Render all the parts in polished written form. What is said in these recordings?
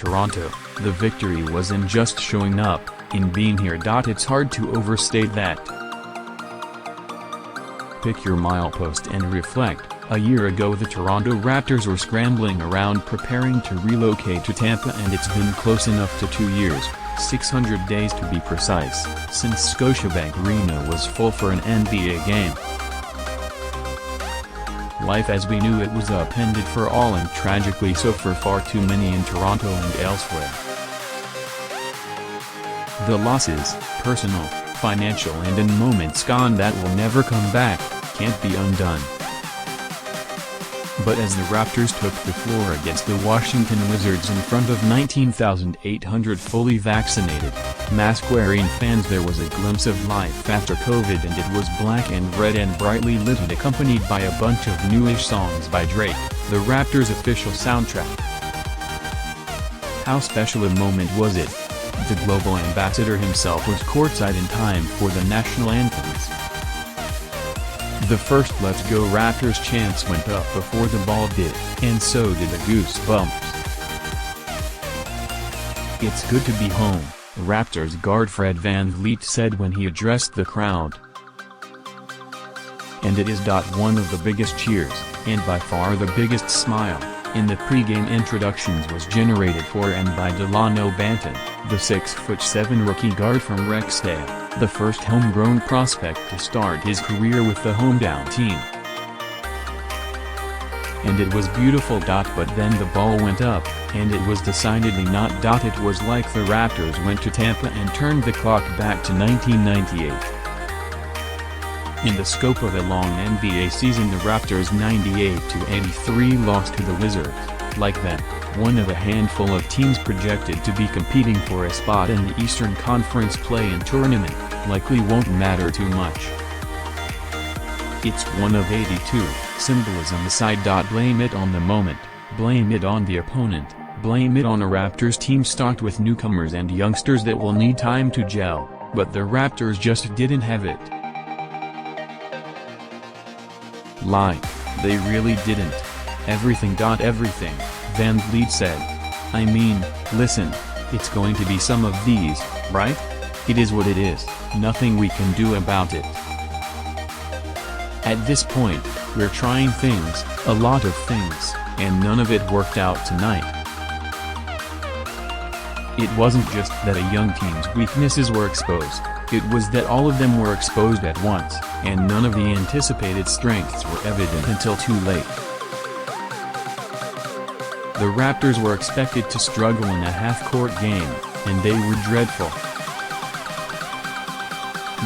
Toronto, the victory wasn't just showing up, in being here. It's hard to overstate that. Pick your milepost and reflect. A year ago the Toronto Raptors were scrambling around preparing to relocate to Tampa, and it's been close enough to 2 years, 600 days to be precise, since Scotiabank Arena was full for an NBA game. Life as we knew it was upended for all, and tragically so for far too many in Toronto and elsewhere. The losses, personal, financial and in moments gone that will never come back, can't be undone. But as the Raptors took the floor against the Washington Wizards in front of 19,800 fully vaccinated, mask-wearing fans, there was a glimpse of life after COVID, and it was black and red and brightly lit and accompanied by a bunch of newish songs by Drake, the Raptors' official soundtrack. How special a moment was it? The global ambassador himself was courtside in time for the national anthems. The first "Let's Go Raptors" chants went up before the ball did, and so did the goosebumps. "It's good to be home," Raptors guard Fred VanVleet said when he addressed the crowd. And it is one of the biggest cheers, and by far the biggest smile, in the pre-game introductions was generated for and by Delano Banton, the 6'7" rookie guard from Rexdale, the first homegrown prospect to start his career with the hometown team. And it was beautiful. But then the ball went up, and it was decidedly not. It was like the Raptors went to Tampa and turned the clock back to 1998. In the scope of a long NBA season, the Raptors' 98-83 loss to the Wizards, like them, one of a handful of teams projected to be competing for a spot in the Eastern Conference play-in tournament, likely won't matter too much. It's one of 82, symbolism aside. Blame it on the moment, blame it on the opponent, blame it on a Raptors team stocked with newcomers and youngsters that will need time to gel, but the Raptors just didn't have it. Lie. They really didn't. Everything. Everything, VanVleet said. I mean, listen, it's going to be some of these, right? It is what it is, nothing we can do about it. At this point, we're trying things, a lot of things, and none of it worked out tonight. It wasn't just that a young team's weaknesses were exposed, it was that all of them were exposed at once, and none of the anticipated strengths were evident until too late. The Raptors were expected to struggle in a half-court game, and they were dreadful.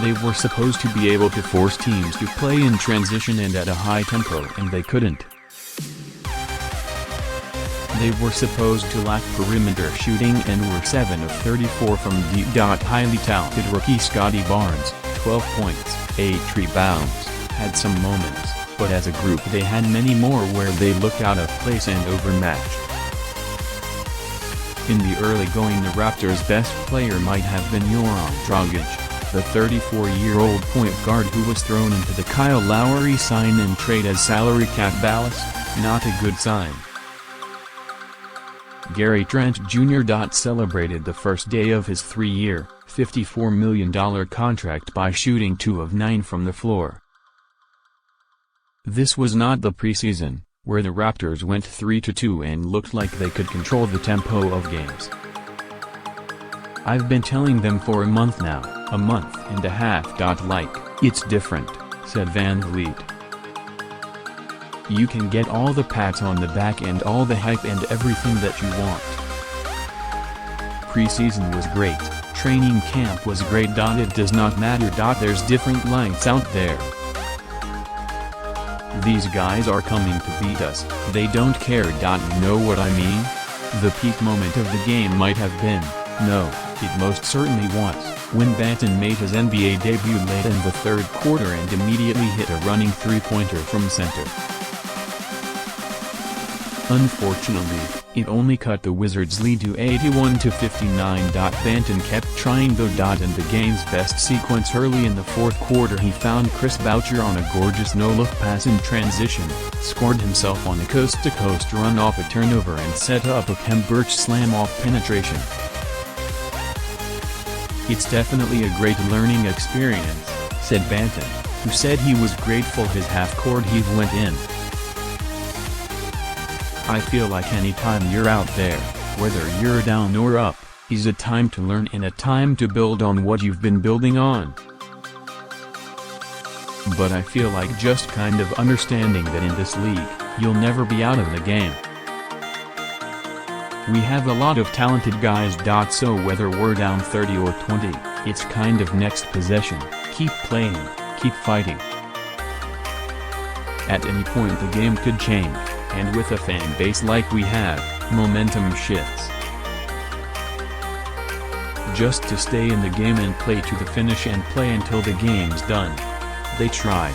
They were supposed to be able to force teams to play in transition and at a high tempo, and they couldn't. They were supposed to lack perimeter shooting and were 7 of 34 from deep. Highly talented rookie Scotty Barnes, 12 points, 8 rebounds, had some moments, but as a group they had many more where they looked out of place and overmatched. In the early going, the Raptors' best player might have been Goran Dragic, the 34-year-old point guard who was thrown into the Kyle Lowry sign-and-trade as salary cap ballast, not a good sign. Gary Trent Jr. Celebrated the first day of his 3-year, $54 million contract by shooting 2 of 9 from the floor. This was not the preseason, where the Raptors went 3-2 and looked like they could control the tempo of games. I've been telling them for a month now, a month and a half. It's different, said VanVleet. You can get all the pats on the back and all the hype and everything that you want. Preseason was great, training camp was great. It does not matter. There's different lights out there. These guys are coming to beat us, they don't care. You know what I mean? The peak moment of the game might have been, no, it most certainly was, when Banton made his NBA debut late in the third quarter and immediately hit a running three-pointer from center. Unfortunately, it only cut the Wizards' lead to 81-59. Banton kept trying though. In the game's best sequence early in the fourth quarter, he found Chris Boucher on a gorgeous no-look pass in transition, scored himself on a coast-to-coast run off a turnover and set up a Khem Birch slam-off penetration. "It's definitely a great learning experience," said Banton, who said he was grateful his half-court heave went in. "I feel like any time you're out there, whether you're down or up, is a time to learn and a time to build on what you've been building on. But I feel like just kind of understanding that in this league, you'll never be out of the game. We have a lot of talented guys. So whether we're down 30 or 20, it's kind of next possession, keep playing, keep fighting. At any point the game could change, and with a fan base like we have, momentum shifts. Just to stay in the game and play to the finish and play until the game's done. They tried."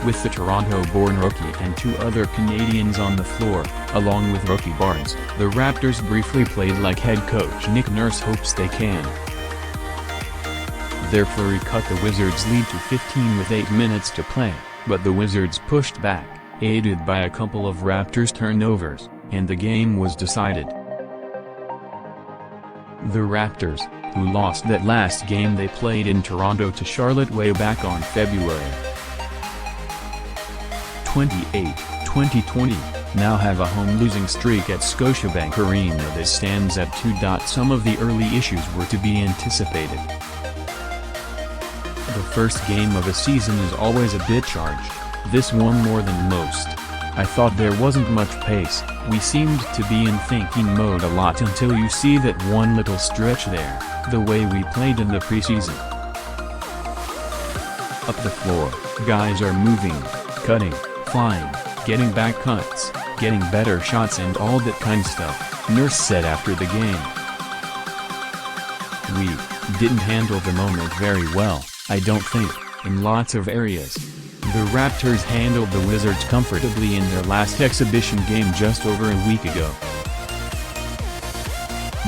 With the Toronto-born rookie and two other Canadians on the floor, along with rookie Barnes, the Raptors briefly played like head coach Nick Nurse hopes they can. Their flurry cut the Wizards' lead to 15 with 8 minutes to play, but the Wizards pushed back, aided by a couple of Raptors turnovers, and the game was decided. The Raptors, who lost that last game they played in Toronto to Charlotte way back on February 28, 2020, now have a home losing streak at Scotiabank Arena that stands at 2. Some of the early issues were to be anticipated. The first game of a season is always a bit charged, this one more than most. I thought there wasn't much pace, we seemed to be in thinking mode a lot until you see that one little stretch there, the way we played in the preseason. Up the floor, guys are moving, cutting, flying, getting back cuts, getting better shots and all that kind of stuff, Nurse said after the game. "We didn't handle the moment very well, I don't think, in lots of areas. The Raptors handled the Wizards comfortably in their last exhibition game just over a week ago.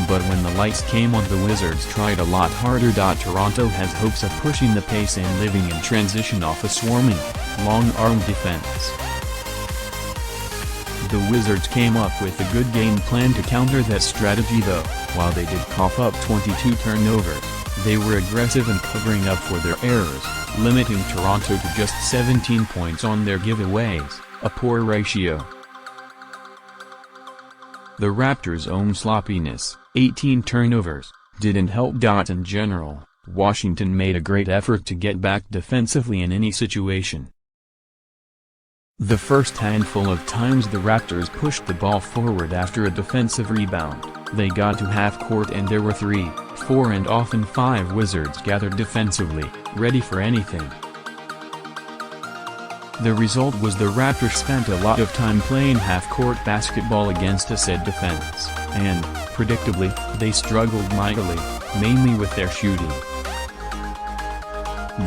But when the lights came on, the Wizards tried a lot harder. Toronto has hopes of pushing the pace and living in transition off a swarming, long-arm defense. The Wizards came up with a good game plan to counter that strategy though. While they did cough up 22 turnovers, they were aggressive in covering up for their errors, limiting Toronto to just 17 points on their giveaways, a poor ratio. The Raptors' own sloppiness, 18 turnovers, didn't help. In general, Washington made a great effort to get back defensively in any situation. The first handful of times the Raptors pushed the ball forward after a defensive rebound, they got to half-court and there were 3, 4 and often 5 Wizards gathered defensively, ready for anything. The result was the Raptors spent a lot of time playing half-court basketball against a said defense, and, predictably, they struggled mightily, mainly with their shooting.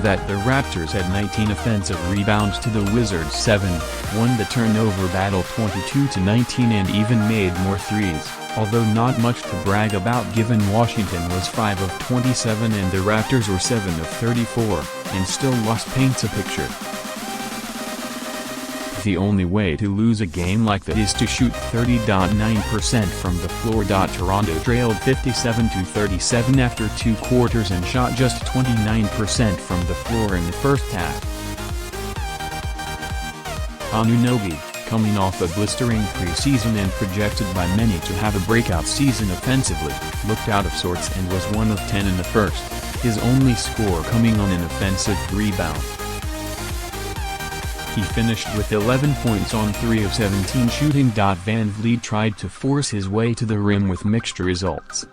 That the Raptors had 19 offensive rebounds to the Wizards' 7, won the turnover battle 22-19 and even made more threes, although not much to brag about given Washington was 5 of 27 and the Raptors were 7 of 34, and still lost paints a picture. The only way to lose a game like that is to shoot 30.9% from the floor. Toronto trailed 57-37 after 2 quarters and shot just 29% from the floor in the first half. Anunoby, coming off a blistering preseason and projected by many to have a breakout season offensively, looked out of sorts and was 1 of 10 in the first, his only score coming on an offensive rebound. He finished with 11 points on 3 of 17 shooting. Van Vliet tried to force his way to the rim with mixed results.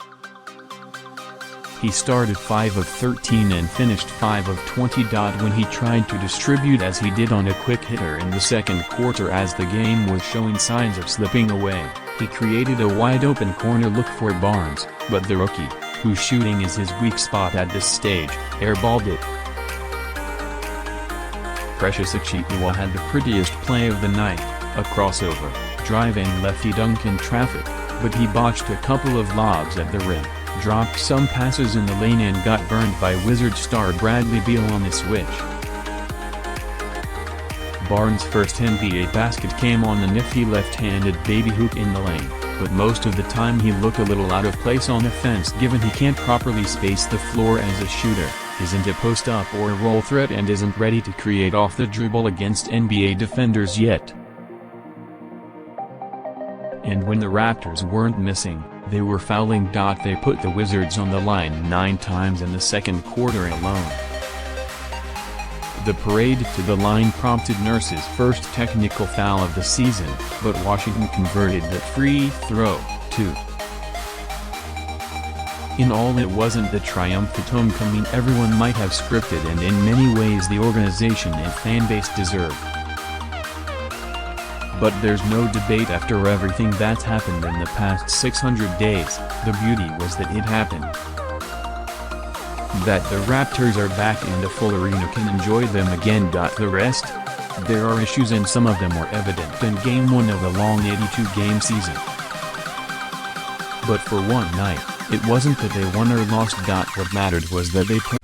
He started 5 of 13 and finished 5 of 20. When he tried to distribute as he did on a quick hitter in the second quarter as the game was showing signs of slipping away, he created a wide-open corner look for Barnes, but the rookie, whose shooting is his weak spot at this stage, airballed it. Precious Achiuwa had the prettiest play of the night, a crossover, drive and lefty dunk in traffic, but he botched a couple of lobs at the rim, dropped some passes in the lane and got burned by Wizards star Bradley Beal on the switch. Barnes' first NBA basket came on a nifty left-handed baby hook in the lane, but most of the time he looked a little out of place on offense given he can't properly space the floor as a shooter, isn't a post-up or roll threat and isn't ready to create off the dribble against NBA defenders yet. And when the Raptors weren't missing, they were fouling. They put the Wizards on the line 9 times in the second quarter alone. The parade to the line prompted Nurse's first technical foul of the season, but Washington converted the free throw, too. In all, it wasn't the triumphant homecoming everyone might have scripted and in many ways the organization and fanbase deserve. But there's no debate after everything that's happened in the past 600 days, the beauty was that it happened. That the Raptors are back and a full arena can enjoy them again. The rest? There are issues and some of them were evident in Game 1 of a long 82-game season. But for one night, it wasn't that they won or lost. What mattered was that they played.